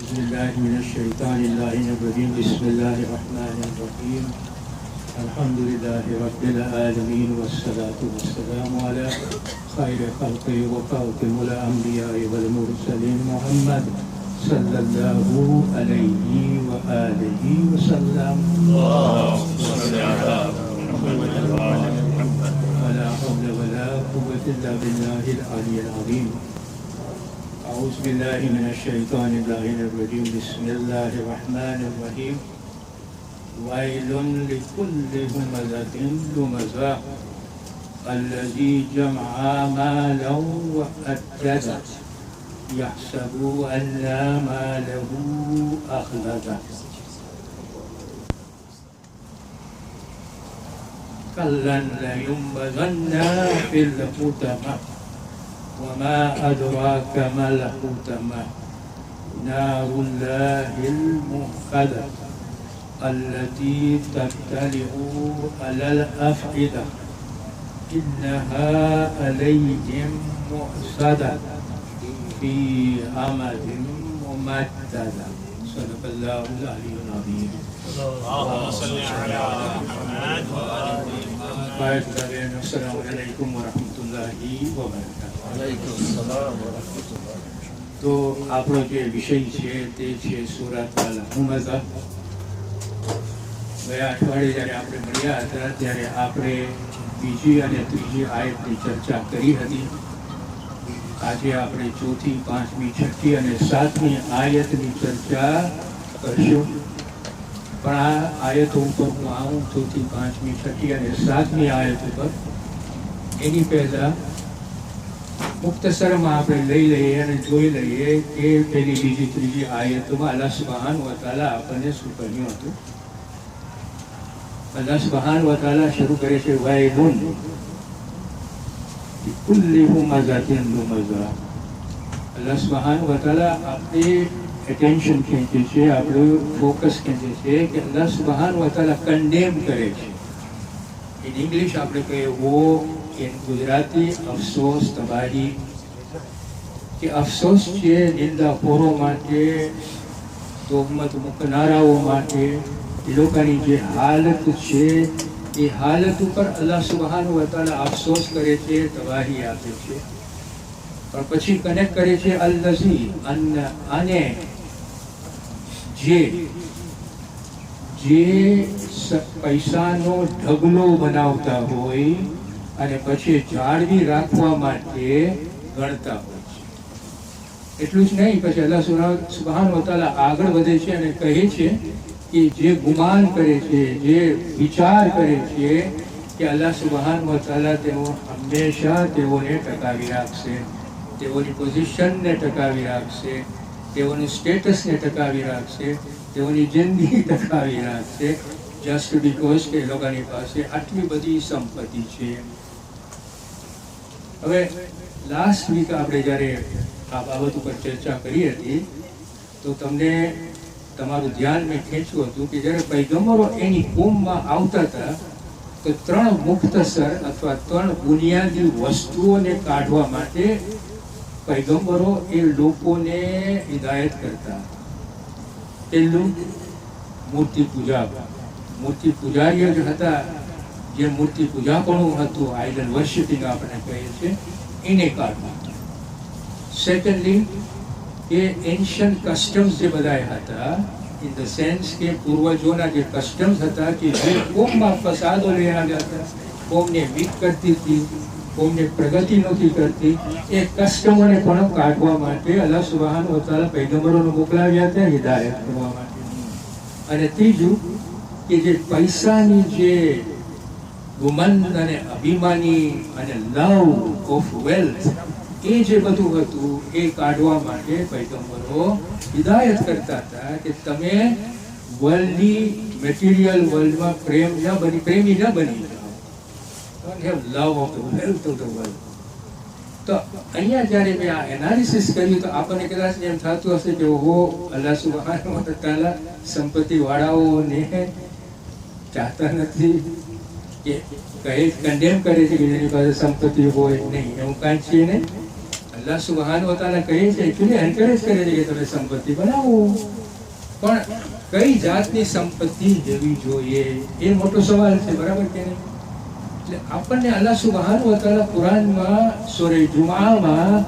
बिस्मिल्लाहिर्रहमानिर्रहीम बिस्मिल्लाहिर्रहमानिर्रहीम अल्हम्दुलिल्लाहि रब्बिल आलमीन वस्सलातु वस्सलामु अला खैरि खल्क़ि व खातिमुल अंबिया'i वल मुरसलीन मुहम्मद सल्लल्लाहु अलैहि व आलिहि वसल्लम। वला हौला वला कुव्वता इल्ला बिल्लाहिल अलिय्यिल अज़ीम। أعوذ بالله من الشيطان الرجيم بسم الله الرحمن الرحيم ويل لكل همزة لمزة الذي جمع مالا وعدده يحسب أن لا ماله أخلده كلا لينبذن في الحطمة وما أدراك ما الحطمة نار الله الموقدة التي تطلع على الأفئدة إنها عليهم مؤصدة في أمد ممددة صدق الله العلي العظيم. اللهم صل على محمد السلام عليكم ورحمة الله وبركاته. તો આપણો જે વિષય છે તે છે સૂરત અલ હુમઝા. ગયા અઠવાડિયે જ્યારે આપણે મળ્યા હતા ત્યારે આપણે બીજી અને ત્રીજી આયતની ચર્ચા કરી હતી. આજે આપણે ચોથી, પાંચમી, છઠ્ઠી અને સાતમી આયતની ચર્ચા કરશું. પણ આ આયતો ઉપર હું આવું ચોથી, પાંચમી, છઠ્ઠી અને સાતમી આયત ઉપર એની પહેલા મુખ્તસરમાં આપણે લઈ લઈએ અને જોઈ લઈએ કે પેલી, બીજી, ત્રીજી આયતોમાં અલ્લાહ સુબ્હાનહુ વ તઆલા આપણને શું કહ્યું હતું. અલ્લાહ સુબ્હાનહુ વ તઆલા શરૂ કરે છે વૈલુન લિકુલ્લિ હુમઝાતિન લુમઝા. અલ્લાહ સુબ્હાનહુ વ તઆલા આપણે એટેન્શન ખેંચે છે, આપણું ફોકસ ખેંચે છે કે અલ્લાહ સુબ્હાનહુ વ તઆલા કન્ડેમ કરે છે. ઇન ઇંગ્લિશ આપણે કહીએ વો, in ગુજરાતી અફસોસ, તબાહી કે અફસોસ છે નિંદાખોરો માટે, તોહમત મૂકનારાઓ માટે. એ લોકોની જે હાલત છે એ હાલત ઉપર અલ્લાહ સુબ્હાનહુ વ તઆલા અફસોસ કરે છે, તબાહી આપે છે. પણ પછી કનેક્ટ કરે છે અલ્લઝી, અને જે પૈસાનો ઢગલો બનાવતા હોય અને પછી જાળવી રાખવા માટે ગણતા હોય છે. એટલું જ નહીં, પછી અલ્લાહ સુબ્હાનહુ વ તઆલા આગળ વધે છે અને કહે છે કે જે ગુમાન કરે છે, જે વિચાર કરે છે કે અલ્લાહ સુબ્હાનહુ વ તઆલા તેઓ હંમેશા તેઓને ટકાવી રાખશે, તેઓની પોઝિશનને ટકાવી રાખશે, તેઓનું સ્ટેટસને ટકાવી રાખશે, તેઓની જિંદગી ટકાવી રાખશે, જસ્ટ બીકોઝ કે એ લોકોની પાસે આટલી બધી સંપત્તિ છે. હવે લાસ્ટ વીક આપણે જ્યારે આ બાબત ઉપર ચર્ચા કરી હતી તો તમને તમારું ધ્યાન મેં ખેંચ્યું હતું કે જ્યારે પૈગંબરો એની કોમમાં આવતા હતા તો ત્રણ મુખ્તસર અથવા ત્રણ બુનિયાદી વસ્તુઓને કાઢવા માટે પૈગંબરો એ લોકોને હિદાયત કરતા. પહેલું મૂર્તિ પૂજા. મૂર્તિ પૂજારીઓ જ હતા, જે મૂર્તિ પૂજાપણું હતું, આઇડલ વર્શિપિંગ આપણે કહીએ છીએ, એને કાઢવું. સેકન્ડલી એ એન્શિયન્ટ કસ્ટમ્સ જે બધા હતા, ઇન ધ સેન્સ કે પૂર્વજોના જે કસ્ટમ્સ હતા કે જે કોમમાં ફસાદો લઈ આવ્યા હતા, કોમને વીક કરતી હતી, કોમને પ્રગતિ નહોતી કરતી, એ કસ્ટમોને પણ કાઢવા માટે અલ્લાહ સુબ્હાનહુ વ તઆલા પૈગંબરોને મોકલાવ્યા હતા હિદાયત કરવા માટે. અને ત્રીજું કે જે પૈસાની જે ગુમન અને અભિમાની અને લવ ઓફ વેલ્થ, એ જે બધું હતું એ કાઢવા માટે પૈગંબરો હિદાયત કરતા હતા કે તમે વર્લ્ડની મટીરિયલ વર્લ્ડમાં પ્રેમી ન બની જાઓ. Don't have love of the wealth of the world. તો અહીંયા જ્યારે મેં આ એનાલિસિસ કર્યું તો આપણને કદાચ એમ થતું હશે કે ઓહો, અલ્લાહ સુબ્હાનહુ વ તઆલા સંપત્તિવાળાઓને ચાહતા નથી કે કહે કન્ડેમ કરે છે કે જેની પાસે સંપત્તિ હોય નહીં, એવું કાંઈ છે નહીં. અલ્લાહ સુબહાન વ તઆલા કહે છે, એકચ્યુઅલી એન્કરેજ કરે છે કે તમે સંપત્તિ બનાવો, પણ કઈ જાતની સંપત્તિ લેવી જોઈએ એ મોટો સવાલ છે, બરાબર કે નહીં? એટલે આપણને અલ્લાહ સુબહાન વ તઆલા કુરાનમાં સૂરે જુમામાં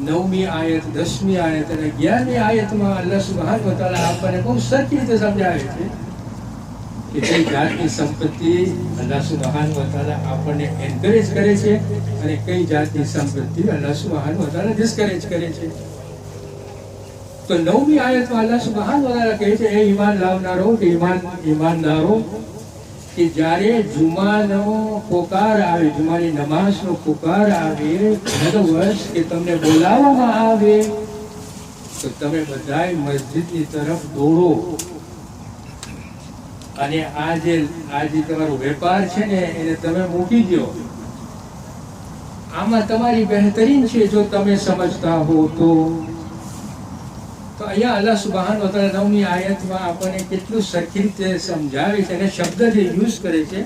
9મી આયત, 10મી આયત અને 11મી આયતમાં અલ્લાહ સુબહાન વ તઆલા આપણને બહુ સરખી રીતે સમજાવે છે કે કઈ જાતની સંપત્તિ અલ્લાહ સુબહાન વ તઆલા આપણને એન્કરેજ કરે છે અને કઈ જાતની સંપત્તિ અલ્લાહ સુબહાન વ તઆલા ડિસ્કરેજ કરે છે. તો 9મી આયતમાં અલ્લાહ સુબહાન વ તઆલા કહે છે, એ ઈમાન લાવનારો કે ઈમાનદારો, કે જ્યારે જુમાનો પોકાર આવે, જુમાની નમાઝનો પોકાર આવે, વર્ષ કે તમને બોલાવવામાં આવે તો તમે બધાય મસ્જિદની તરફ દોડો. અને આ જે તમારો વેપાર છે ને એને તમે મૂકી દો. આમાં તમારી બહેતરીન છે જો તમે સમજતા હો તો. તો અહીંયા અલ્લાહ સુબહાન વ તઆલા 9મી આયતમાં આપણને કેટલું સરખી રીતે સમજાવે છે અને શબ્દ જે યુઝ કરે છે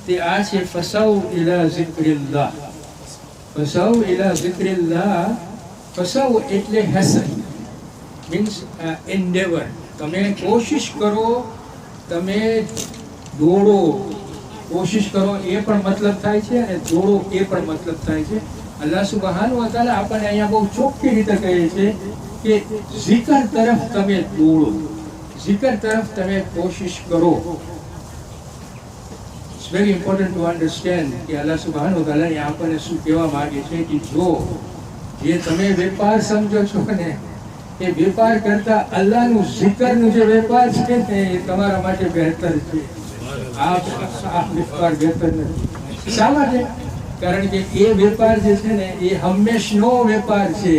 તે આ છે, ફસૌ ઇલા ઝિક્રિલ્લાહ. ફસૌ ઇલા ઝિક્રિલ્લાહ. ફસૌ એટલે હેસન, મીન્સ એન્ડેવર. તમે કોશિશ કરો, તમે દોડો. કોશિશ કરો એ પણ મતલબ થાય છે અને દોડો એ પણ મતલબ થાય છે. અલ્લાહ સુબહાન વ તઆલા આપણને અહીંયા બહુ ચોખ્ખી રીતે કહે છે કે zikr તરફ તમે દોડો, zikr તરફ તમે કોશિશ કરો. It's very important to understand કે અલ્લાહ સુબહાન વ તઆલા અહીંયા આપણને શું કહેવા માંગે છે કે જો જે તમે વેપાર સમજો છો ને એ વેપાર કરતા અલ્લાહનું zikરનું જે વેપાર છે ને એ તમારા માટે બહેતર છે. આ વેપાર બહેતર નથી. શા માટે? કારણ કે એ વેપાર જે છે ને એ હંમેશનો વેપાર છે.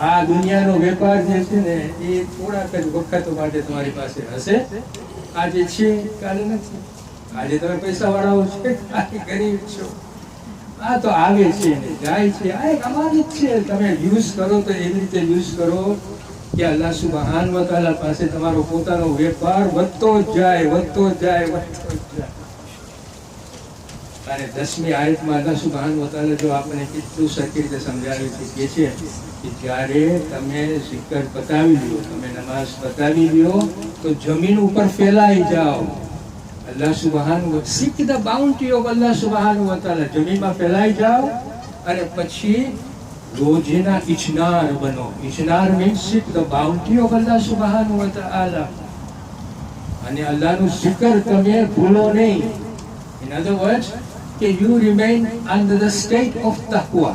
આ દુનિયાનો વેપાર જે છે ને એ થોડાક જ વખત માટે તમારી પાસે હશે. આજે છે કાલે નથી. આજે તમે પૈસા વાળાઓ છે, કાલે ગરીબ છો. આ તો આવે છે ને જાય છે. આ એક અમાનત છે. તમે યુઝ કરો તો એવી રીતે યુઝ કરો કે અલ્લાહ સુબહાન વ તઆલા પાસે તમારો પોતાનો વેપાર વધતો જ જાય, વધતો જ જાય, વધતો જ જાય. અને 10મી આયતમાં અલ્લાહ સુબહાન વ તઆલા જો આપણને કેટલું સરખી રીતે સમજાવે છે કે જ્યારે તમે zikr પતાવી લ્યો, તમે નમાઝ પતાવી લ્યો તો જમીન ઉપર ફેલાઈ જાઓ. અલ્લાહ સુબહાન વ seek the bounty of Allah સુબહાન વ તઆલા. જમીનમાં ફેલાઈ જાઓ અને પછી રોજના ઇચનાર બનો. ઇચનાર means seek the bounty of Allah સુબહાન વ તઆલા. અને અલ્લાહનું zikr તમે ભૂલો નહીં. In other words, કે you remain under the state of taqwa.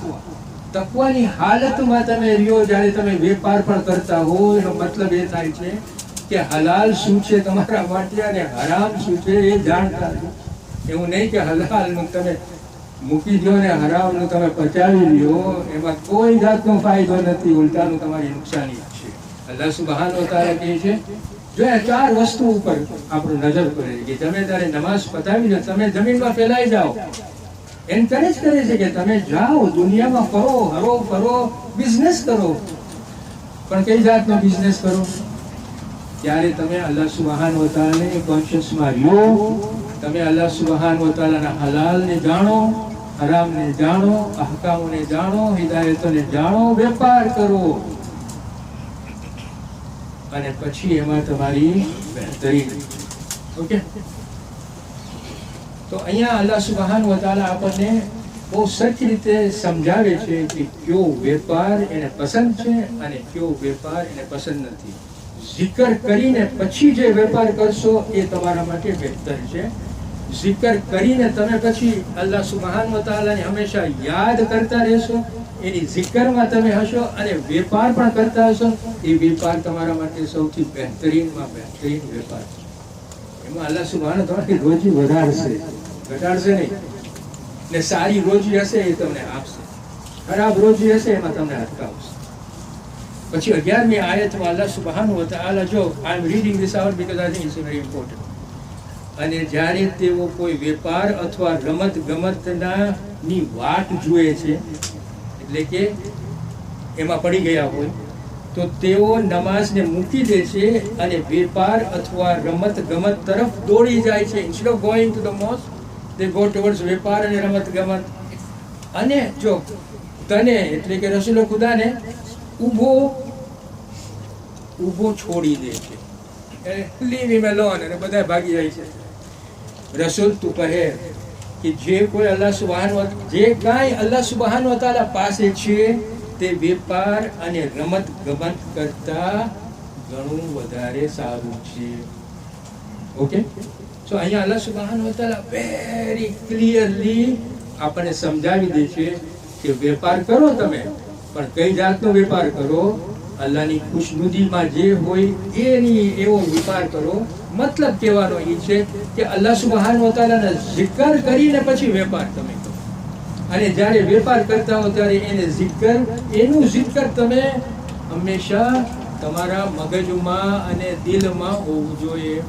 તકવાની હાલતમાં તમે રહ્યો. જ્યારે તમે વેપાર પણ કરતા હો એનો મતલબ એ થાય છે કે હલાલ શું છે તમારા માટે અને હરામ શું છે એ જાણતા છો. એવું નહીં કે હલાલનું તમે મૂકી દો ને હરામનું તમે પચાવી લ્યો, એમાં કોઈ જાતનો ફાયદો નથી, ઉલટાનું તમારી નુકસાની છે. અલ્લાહ સુબહાન વ તઆલા કહે છે જો આ 4 વસ્તુ ઉપર આપણું નજર કરે છે કે તમે ત્યારે નમાઝ પતાવી લો, તમે જમીનમાં ફેલાઈ જાઓ. એન્કરેજ કરે છે કે તમે જાઓ, દુનિયામાં ફરો, હરો ફરો, બિઝનેસ કરો. પણ કઈ જાતનો બિઝનેસ કરો? ત્યારે તમે અલ્લાહ સુબહાન વ તઆલાને કોન્શિયસમાં રહ્યો, તમે અલ્લાહ સુબહાન વ તઆલાના હલાલને જાણો, હરામને જાણો, અહકામોને જાણો, હિદાયતોને જાણો, વેપાર કરો અને પછી એમાં તમારી બહેતરી. ઓકે, તો અહીંયા અલ્લાહ સુબહાન વ તઆલા આપણને બહુ સરખી રીતે સમજાવે છે કે કયો વેપાર એને પસંદ છે અને કયો વેપાર એને પસંદ નથી. zikr કરીને પછી જે વેપાર કરશો એ તમારા માટે બહેતર છે. zikr કરીને તમે પછી અલ્લાહ સુબહાન વ તઆલાને હંમેશા યાદ કરતા રહેશો, એની zikરમાં તમે હશો અને વેપાર પણ કરતા હશો. એ વેપાર તમારા માટે સૌથી બહેતરીનમાં બહેતરીન વેપાર છે. એમાં અલ્લાહ સુબહાન વ તઆલા રોજી વધારશે, ઘટાડશે નહીં. ને સારી રોજી હશે એ તમને આપશે, ખરાબ રોજી હશે એમાં તમને અટકાવશે. પછી 11મી આયતમાં અલ્લાહ સુબહાનહુ વ તઆલા, જો I am reading this out because I think it's very important. અને જ્યારે તેઓ કોઈ વેપાર અથવા રમત ગમતની વાટ જુએ છે, એટલે કે એમાં પડી ગયા હોય, તો તેઓ નમાઝને મૂકી દે છે અને વેપાર અથવા રમત ગમત તરફ દોડી જાય છે. Instead of going to the mosque, they go towards વેપાર અને રમત ગમત. અને જો તને એટલે કે રસૂલ ખુદાને ઊભો છોડી દે છે, લીવ હિમ અલોન, અને બધા ભાગી જાય છે. રસૂલ તું કહે કે જે કોઈ જે કાંઈ અલ્લાહ સુબહાન વ તઆલા પાસે છે તે વેપાર અને રમત ગમત કરતા ઘણું વધારે સારું છે. ઓકે, સો અહીંયા અલ્લાહ સુબહાન વ તઆલા વેરી ક્લિયરલી આપણને સમજાવી દે છે કે વેપાર કરો તમે, પણ કઈ જાતનો વેપાર કરો? અલ્લાહની ખુશનુદીમાં જે હોય એની એવો વેપાર કરો. મતલબ કહેવાનો એ છે કે અલ્લાહ સુબહાન વ તઆલાના જિકર કરીને પછી વેપાર તમે કરો, અને જ્યારે વેપાર કરતા હો ત્યારે એનું જિકર તમે હંમેશા તમારા મગજમાં અને દિલમાં હોવું જોઈએ.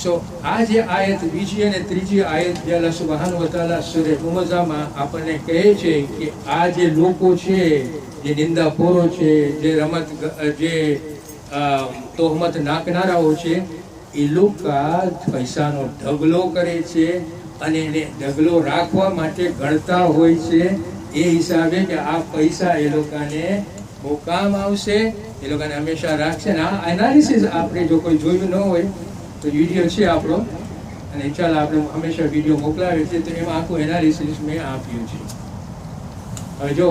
સો આ જે આયત, બીજી અને ત્રીજી આયત જે અલ્લાહ સુબહાન વ તઆલા સૂરે હુમઝામાં આપણને કહે છે કે આ જે લોકો છે, જે નિંદાખોરો છે, જે તોહમત નાખનારાઓ છે, એ લોકો પૈસાનો ઢગલો કરે છે અને એને ઢગલો રાખવા માટે ગણતા હોય છે એ હિસાબે કે આ પૈસા એ લોકોને બહુ કામ આવશે, એ લોકોને હંમેશા રાખશે. ને આ એનાલિસિસ આપણે જો કોઈ જોયું ન હોય તો વિડીયો છે આપણો, અને ચાલ આપણે હંમેશા વિડીયો મોકલાવીએ છીએ, તો એમાં આખું એનાલિસિસ મેં આપ્યું છે. હવે જો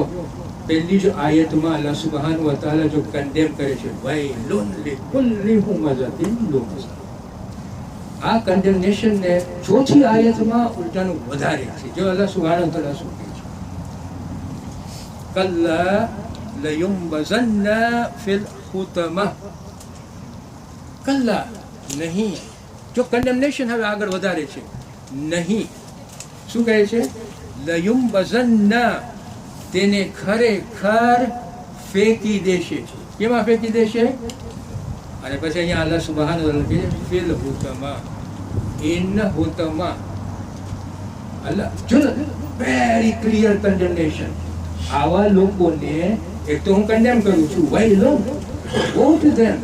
પહેલી જ આયતમાં અલ્લાહ સુબહાન વ તઆલા જો કન્ડેમ કરે છે, વૈલુન લિકુલ્લિ હુમઝતિન લુમઝા, આ કન્ડેમનેશન ને ચોથી આયતમાં ઉલટાનું વધારે છે. જો અલ્લાહ સુબહાન વ તઆલા શું કહે છે, કલ્લા લયુંબઝન્ના ફિલ હુતમા, કલ્લા નહીં. જો કન્ડેમનેશન હવે આગળ વધારે છે, નહીં શું કહે છે? લયુંબઝન્ના, તેને ખરેખર ફેંકી દેશે. કેમાં ફેંકી દેશે? અને પછી અહીંયા અલ્લાહ સુબહાન વ તઆલા કહે છે ફિલ હુતમા, ઇન હુતમા. અલ્લાહ જો વેરી ક્લિયર કન્ડેમનેશન. આવા લોકોને એક તો હું કન્ડેમ કરું છું, વાય લો ગો ટુ ધેમ,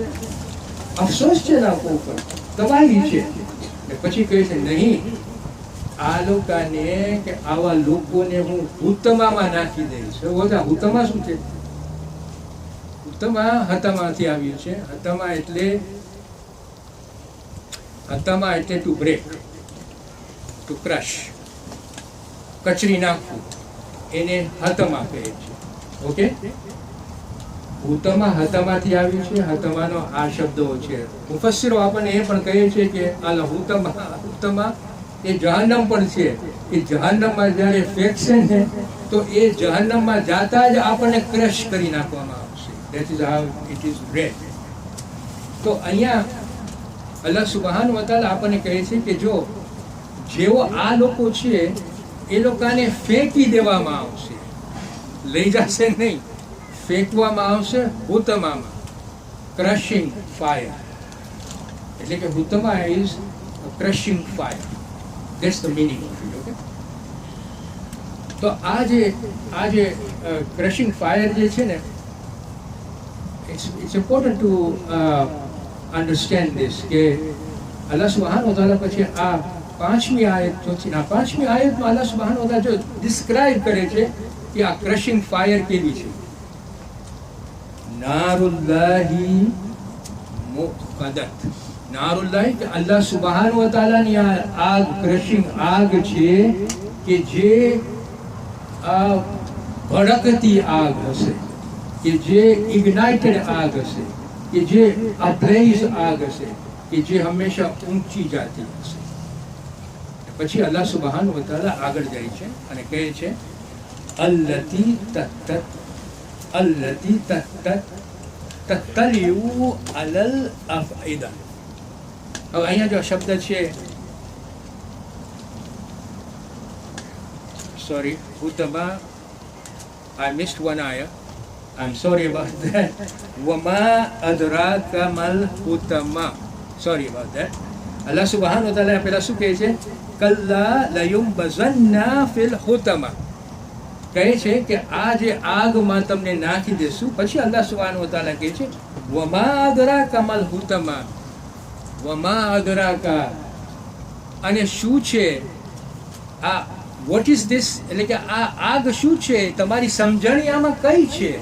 અફસોસ છે ના ઉપર, તબાહી છે. પછી કહે છે નહીં, આ લોકોને કે આવા લોકોને હું હુતમામાં નાખી દઈશ. હુતમા શું છે? હુતમા હતમાથી આવ્યું છે. હતમા એટલે ટુ બ્રેક, ટુ ક્રશ, કચરી નાખવું, એને હતમા કહે છે. ઓકે, હુતમા હતમાથી આવ્યું છે. હતમાનો આ શબ્દો છે. મુફસ્સિરો આપણને એ પણ કહે છે કે આ હુતમા એ જહન્નમ પણ છે. એ જહન્નમમાં જ્યારે ફેંકશે ને તો એ જહન્નમમાં જાતા જ આપણને ક્રશ કરી નાખવામાં આવશે. That is how it is red. તો અહીંયા અલ્લાહ સુબહાન વ તઆલા આપણને કહે છે કે જો જેવો આ લોકો છે એ લોકોને ફેંકી દેવામાં આવશે, લઈ જશે નહીં, ફેંકવામાં આવશે હુતમામાં, ક્રશિંગ ફાયર. એટલે કે હુતમા is crushing fire. That's the meaning of it. Okay? તો આ જે ક્રશિંગ ફાયર જે છે ને, it's important to understand this કે અલ્લાહ સુબહાન વ તઆલા પછી આ પાંચમી આયતમાં અલ્લાહ સુબહાન વ તઆલા જો ડિસ્ક્રાઇબ કરે છે કે આ ક્રશિંગ ફાયર કેવી છે. નારુલ્લાહી મુqદ્દત, નારુલ્લાહી કે અલ્લાહ સુબહાન વ તઆલાની આ આગ, ક્રશિંગ આગ છે કે જે ભડકતી આગ હશે, કે જે ઇગ્નાઇટેડ આગ હશે, કે જે અબ્લેઝ આગ હશે, કે જે હંમેશા ઊંચી જાતી હશે. પછી અલ્લાહ સુબહાન વ તઆલા આગળ જાય છે અને કહે છે અલ્લતી તત્તલિઉ અલલ અફઈદા. હવે અહીંયા જો શબ્દ છે, sorry, Hutama, I missed one ayah. I'm sorry about that. Wama adraka mal hutama. Sorry about that. Allah subhanahu wa ta'ala પહેલા શું કહે છે? કલ્લા લયુંબઝન્ના ફિલ હુતમા. કહે છે કે આ જે આગમાં તમને નાખી દેશું. પછી અલ્લાહ સુબહાનહુ વ તઆલા કહે છે વમા અદરાકા મલ હુતમા, વમા અદરાકા, અને શું છે આ વોટ ઇઝ ધીસ, એટલે કે આ આગ શું છે, તમારી સમજણી આમાં કઈ છે?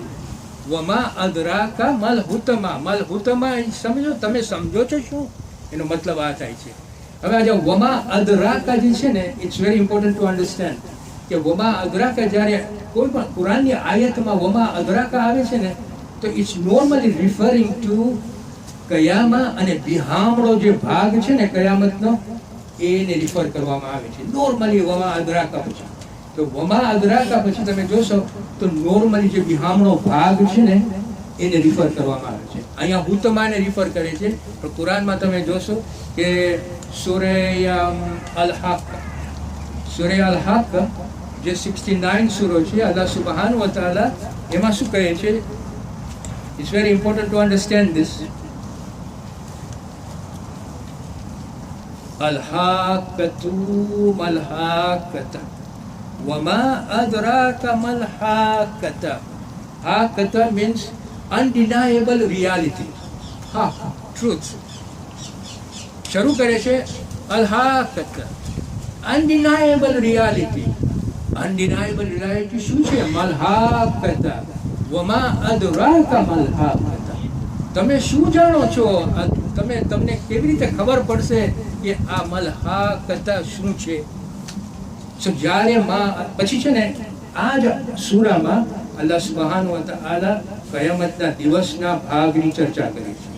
વમા અદરાકા મલહુતમા, મલહુતમા સમજો, તમે સમજો છો શું? એનો મતલબ આ થાય છે. હવે આ જો વમા અદરાકા જે છે ને, it's very important to understand કે વમા અદરાકા જ્યારે કોઈ પણ કુરાનની આયતમાં વમા અદરાકા આવે છે ને, તો ઇટ્સ નોર્મલી રિફરિંગ ટુ કયામા અને બિહામણો જે ભાગ છે ને કયામતનો, એને રિફર કરવામાં આવે છે નોર્મલી વમા અદરાકા પછી. તો વમા અદરાકા પછી તમે જોશો તો નોર્મલી જે બિહામણો ભાગ છે ને એને રિફર કરવામાં આવે છે. અહીંયા હુતમાને રિફર કરે છે, પણ કુરાનમાં તમે જોશો કે સૂરે અલ હક જે 69 સૂરો છે, અલ્લાહ સુબ્હાનહુ વ તઆલા એમાં શું કહે છે? It's very important to understand this. અલ-હાકતુ મલ-હાકતા વમા અદરાકા મલ-હાકતા. હાકતા means undeniable reality. હા, truth. શરૂ કરે છે અલ-હાકતા, undeniable reality. undeniable reality શું છે? મલ-હાકતા વમા અદરાકા મલ-હાકતા. તમે શું જાણો છો? તમને કેવી રીતે ખબર પડશે કે આ મલ-હાકતા શું છે? સો જ્યારે પછી છે ને આ જ સૂરામાં અલ્લાહ સુબ્હાનહુ વ તઆલા કયામતના દિવસના ભાગની ચર્ચા કરી છે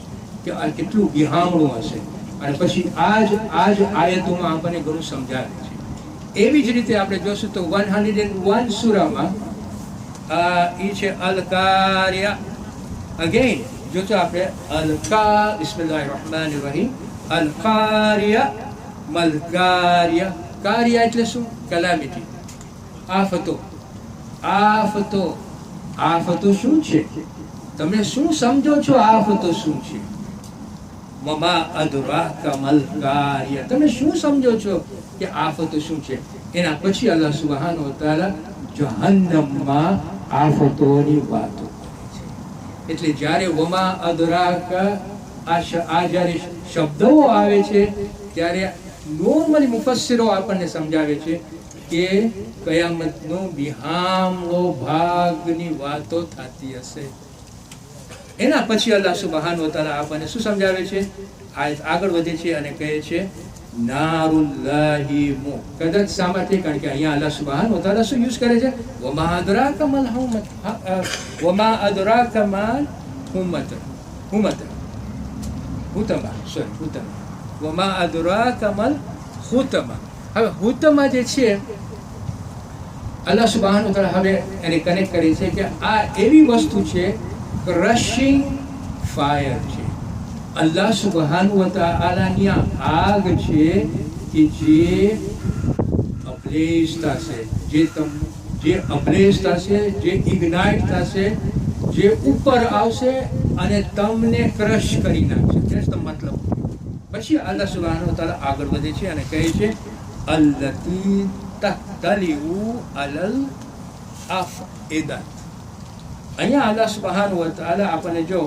કે આ કેટલું બિહામણું હશે, અને પછી આ જ આયતોમાં આપણને ઘણું સમજાવે છે. એવી જ રીતે આપણે જોશું તો 101 સૂરામાં એ છે અલ-કારિયા. અગેન જોજો આપણે બિસ્મિલ્લાહિર રહમાનિર રહીમ. અલ-કારિયા મલ-કારિયા. કારિયા એટલે શું? કલામિટી, આફતો. આફતો શું છે? તમે શું સમજો છો આફતો શું છે? વમા અદરાકા મલ-કારિયા. તમે શું સમજો છો કે આફતો શું છે? એના પછી અલ્લાહ સુબ્હાનહુ વ તઆલા જહન્નમમાં આફતોની વાતો કરે છે. એટલે જ્યારે વમા અદરાકા આ જ્યારે શબ્દો આવે છે ત્યારે નોર્મલી મુફસ્સિરો આપણને સમજાવે છે કે કયામતનો બિહામણો ભાગની વાતો થતી હશે. એના પછી અલ્લાહ સુબ્હાનહુ વ તઆલા આપણને શું સમજાવે છે? આગળ વધે છે અને કહે છે નારુલ્લાહી મુ. કદાચ શા માટે? કારણ કે અહીંયા અલ્લાહ સુબ્હાનહુ વ તઆલા શું યુઝ કરે છે? વમા અદરાકા મલ હુમત, વમા અદરાકા મલ હુમત, હુતમા. વમા અદરાકા મલ હુતમા. હવે હુતમા જે છે અલ્લાહ સુબ્હાનહુ વ તઆલા હવે એને કનેક્ટ કરી છે કે આ એવી વસ્તુ છે, ક્રશિંગ ફાયર છે. અલ્લાહ સુબ્હાનહુ વ તઆલાની આગ છે કે જે અબ્લેઝ થશે, જે અબ્લેઝ થશે, જે ઇગ્નાઇટ થશે, જે ઉપર આવશે અને તમને ક્રશ કરી નાખશે. ધેટ્સ ધ મતલબ. પછી અલ્લાહ સુબ્હાનહુ વ તઆલા આગળ વધે છે અને કહે છે અલ્લતી તતલિઉ અલલ અફઇદા. અહીંયા અલ્લાહ સુબ્હાનહુ વ તઆલા આપણને જો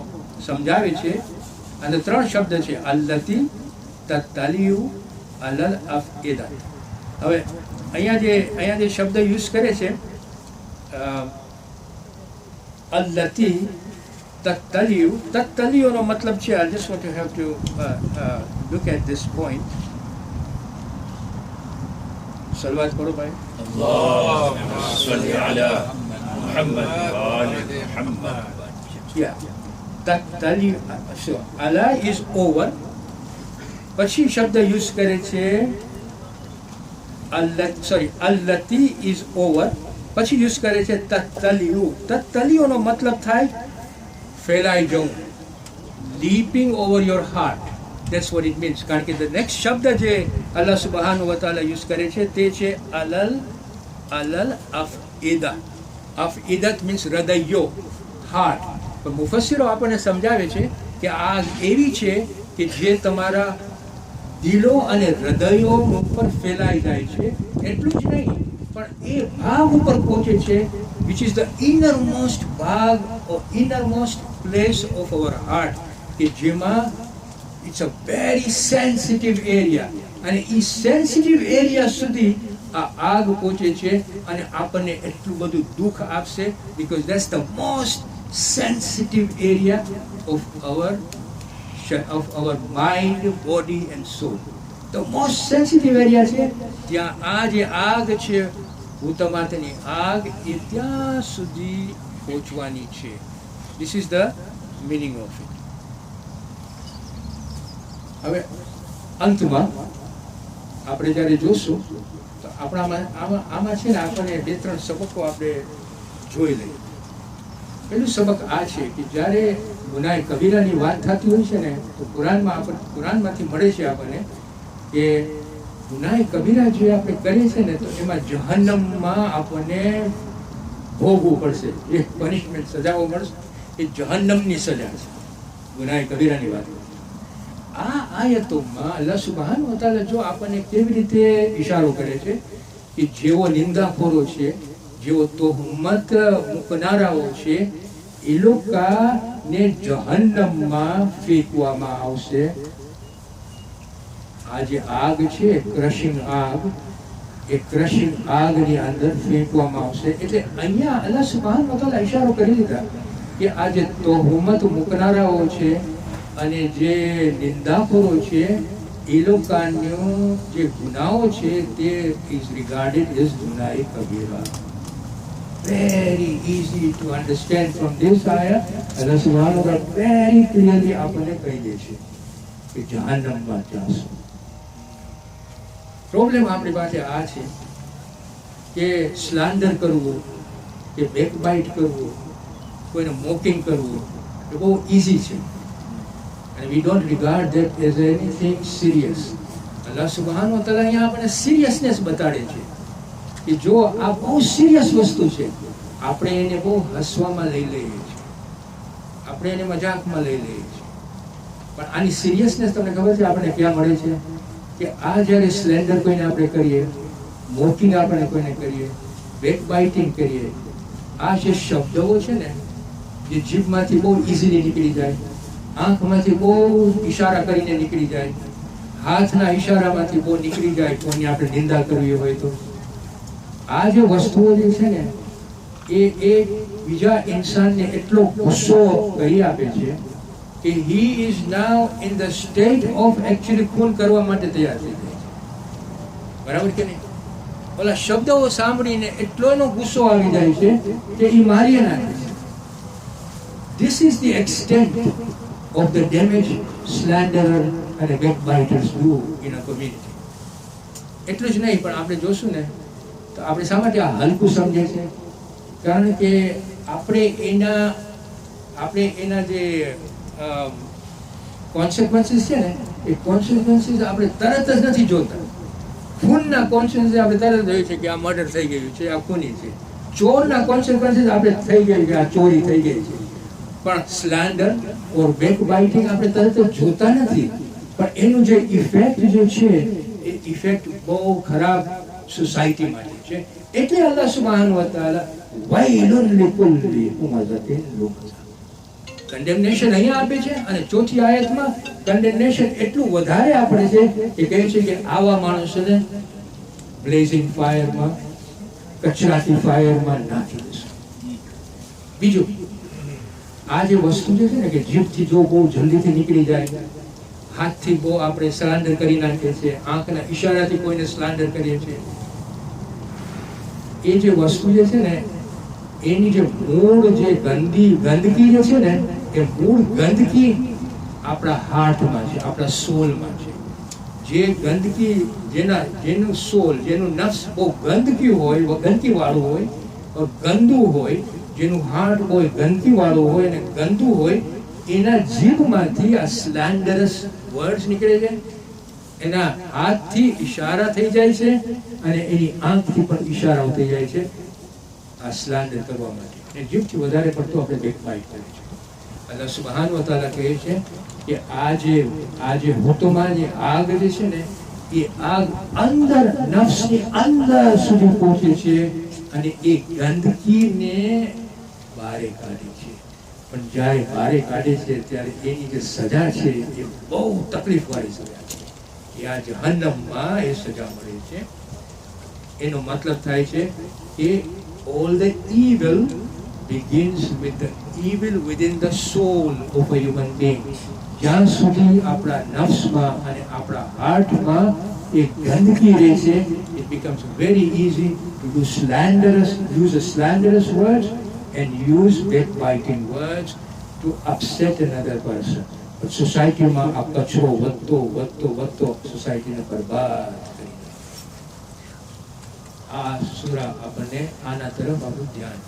સમજાવે છે, અને 3 શબ્દ છે અલ્લતી તતલિઉ અલલ અફઇદા. હવે અહીંયા જે શબ્દ યુઝ કરે છે અલ્લતી તતલિયુનો મતલબ છે, I just want to have to look at this point. સલવાત પઢો ભાઈ. اللهم صل على محمد وآل محمد. Yeah. તતલિયુ. So ala is over. પછી શબ્દ યુઝ કરે છે અલ્લતી is over. પછી યુઝ કરે છે તતલિયુ. તતલિયુનો મતલબ થાય ફેલાઈ જવું, leaping over your heart. That's what it means. કારણ કે the next શબ્દ જે અલ્લાહ સુબ્હાનહુ વ તઆલા યુઝ કરે છે તે છે અલલ અફઇદા. અફઇદત means હૃદયો, હાર્ટ. પણ મુફસ્સિરો આપણને સમજાવે છે કે આ એવી છે કે જે તમારા દિલો અને હૃદયો ઉપર ફેલાઈ જાય છે. એટલું જ નહીં, પણ એ ભાગ ઉપર પહોંચે છે which is the innermost ભાગ or innermost place of our heart, કે જેમાં it's a very sensitive area, અને એ સેન્સિટિવ એરિયા સુધી આ આગ પહોંચે છે અને આપણને એટલું બધું દુઃખ આપશે, because that's the most sensitive area of our mind, body and soul. The most sensitive area છે. ત્યાં આ જે આગ છે, ભૂતમાતાની આગ, એ ત્યાં સુધી પહોંચવાની છે. This is the meaning of it. હવે અંતમાં આપણે જ્યારે જોશું તો આમાં છે ને આપણને 2-3 સબકો આપણે જોઈ લઈએ. પહેલું સબક આ છે કે જ્યારે ગુનાહ કબીરાની વાત થતી હોય છે ને, તો કુરાનમાંથી મળે છે આપણને કે ગુનાહ કબીરા જે આપણે કરીએ છીએ ને, તો એમાં જહન્નમમાં આપણને ભોગવવું પડશે. જે પનિશમેન્ટ સજાઓ મળશે એ જહન્નમની સજા છે ગુનાહ કબીરાની વાત. આ આયતોમાં અલ્લાહ સુબ્હાનહુ વ તઆલા જો આપણને કેવી રીતે ઇશારો કરે છે કે જેઓ નિંદાખોરો છે, જેઓ તોહમત મૂકનારાઓ છે, એ લોકોને જહન્નમમાં ફેંકવામાં આવશે. આ જે આગ છે, ક્રશિંગ આગ, એ ક્રશિંગ આગની અંદર ફેંકવામાં આવશે. એટલે અહીંયા અલ્લાહ સુબ્હાનહુ વ તઆલા ઇશારો કરી દીધા કે આ જે તોહમત મૂકનારાઓ છે અને જે નિંદાખોરો છે, એ લોકોનો જે ગુનાઓ છે તે ઇઝ રિગાર્ડેડ એઝ ગુનાહ કબીરા. Very easy to understand from this ayah. Allah subhanahu wa ta'ala very clearly આપણને કહી દે છે કે જહન્નમમાં જશો. પ્રોબ્લેમ આપણી પાસે આ છે કે સ્લાન્ડર કરવું, કે બેકબાઇટ કરવું, કોઈને મોકિંગ કરવું એ બહુ ઇઝી છે. And we don't regard that as anything serious. Allah subhanahu wa ta'ala અહીંયા આપણને સિરિયસનેસ બતાડે છે કે જો આ બહુ સિરિયસ વસ્તુ છે, આપણે એને બહુ હસવામાં લઈ લઈએ છીએ, આપણે એને મજાકમાં લઈ લઈએ છીએ. પણ આની સિરિયસનેસ તમને ખબર છે આપણને ક્યાં મળે છે? કે આ જ્યારે સ્લેન્ડર કોઈને આપણે કરીએ, મોકિંગ આપણે કોઈને કરીએ, બેકબાઇટિંગ કરીએ, આ જે શબ્દો છે ને, જે જીભમાંથી બહુ ઇઝીલી નીકળી જાય, આંખમાંથી બહુ ઈશારા કરીને નીકળી જાય, હાથના ઈશારામાંથી બહુ નીકળી જાય કોઈની આપણે નિંદા કરવી હોય તો, આ જે વસ્તુઓ જે છે ને એ બીજા ઇન્સાનને એટલો ગુસ્સો કરી આપે છે કે he is now in the state of actually ખૂન કરવા માટે તૈયાર થઈ જાય છે. બરાબર કે નહીં? ઓલા શબ્દો સાંભળીને એટલો એનો ગુસ્સો આવી જાય છે કે એ મારી નાખે છે. This is the extent of the damage slanderer and backbiters do in a community. એટલું જ નહીં, પણ આપણે જોશું ને તો આપણે શા માટે આ હલકું સમજે છે? કારણ કે આપણે એના જે કોન્સિક્વન્સીસ છે ને, એ કોન્સિક્વન્સીસ આપણે તરત જ નથી જોતા. ખૂનના કોન્સિક્વન્સીસ આપણે તરત જોઈએ છે કે આ મર્ડર થઈ ગયું છે, આ ખૂની છે. ચોરના કોન્સિક્વન્સીસ આપણે થઈ ગયું કે આ ચોરી થઈ ગઈ છે. પણ સ્લેન્ડર ઓર બેકબાઇટિંગ આપણે તરત જ જોતા નથી, પણ એનું જે ઇફેક્ટ જે છે એ ઇફેક્ટ બહુ ખરાબ સોસાયટી માટે છે. એટલે અલ્લાહ સુબ્હાનહુ વ તઆલા વૈલુન લિકુલ્લી હુમઝતિન લુમઝા કન્ડેમનેશન અહીંયા આપે છે. અને ચોથી આયતમાં કન્ડેમનેશન એટલું વધારે આપે છે કે કહે છે કે આવા માણસોને બ્લેઝિંગ ફાયરમાં, કચરાતી ફાયરમાં નાખી દેશે. બીજું, આ જે વસ્તુ જે છે ને કે જીભથી જો બહુ જલ્દીથી નીકળી જાય, હાથથી બહુ આપણે સ્લાન્ડર કરી નાખીએ છીએ, આંખના ઈશારાથી કોઈને સ્લાન્ડર કરીએ છીએ, એ જે વસ્તુ જે છે ને એની જે મૂળ જે ગંદકી જે છે ને, એ મૂળ ગંદકી આપણા હાર્ટમાં છે, આપણા સોલમાં છે. જે ગંદકી જેનું સોલ, જેનું નફ્સ બહુ ગંદકી હોય, ગંદકી વાળું હોય, ગંદુ હોય, જેનું હાર્ટ હોય ગંદકી વાળું હોય અને ગંદુ હોય, એના જીભમાંથી આ સ્લેન્ડરસ વર્ડ્સ નીકળે છે, એના હાથથી ઈશારા થઈ જાય છે અને એની આંખથી પણ ઈશારાઓ થઈ જાય છે આ સ્લેન્ડર કરવા માટે. અને જીભથી વધારે પડતો આપણે બેકબાઇટ કરીએ છીએ. અલ્લાહ સુબ્હાનહુ વ તઆલા કહે છે કે આ જે હુતમાં જે આગ જે છે ને, એ આગ અંદર નફ્સની અંદર સુધી પહોંચે છે અને એ ગંદકીને બહાર કાઢે છે. પણ જ્યારે બહાર કાઢે છે ત્યારે એની જે સજા છે એ બહુ તકલીફ વાળી સજા છે. એ આ જહન્નમમાં એ સજા મળે છે. એનો મતલબ થાય છે કે all the evil begins with the evil within the soul of a human being. જ્યાં સુધી આપણા નફ્સમાં અને આપણા હાર્ટમાં એક ગંદકી રહે છે, it becomes very easy to use slanderous words and use backbiting words to upset another person. But સોસાયટીમાં આ કચરો વધતો સોસાયટીને બરબાદ કરી દે. આ સૂરા આપણને આના તરફ આપણું ધ્યાન.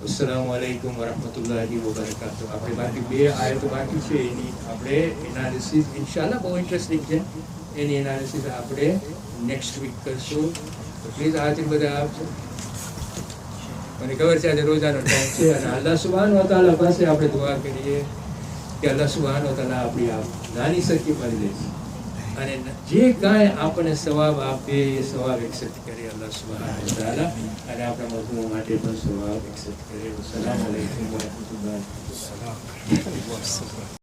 અસ્સલામુ અલૈકુમ વરહમતુલ્લાહિ વબરકાતુહ. આપણે બાકી 2 આયતો બાકી છે, એની આપણે એનાલિસિસ ઇન્શાલ્લાહ બહુ ઇન્ટરેસ્ટિંગ છે, એની એનાલિસિસ આપણે નેક્સ્ટ વીક કરશું. તો પ્લીઝ હાજર બધા આપજો. મને ખબર છે આજે રોજાનો ટાઈમ છે અને અલ્લાહ સુબ્હાનહુ વ તઆલા પાસે આપણે દુઆ કરીએ કે અલ્લાહ સુબ્હાનહુ વ તઆલા આપણી આ નાની સરખી મળી લે અને જે કાંઈ આપણને સવાબ આપે એ સવાબ એક્સેપ્ટ કરે અલ્લાહ સુબ્હાનહુ વ તઆલા, અને આપણા મજમૂ માટે પણ સવાબ એક્સેપ્ટ કરે. અસ્સલામુ અલૈકુમ વરહમતુલ્લાહ.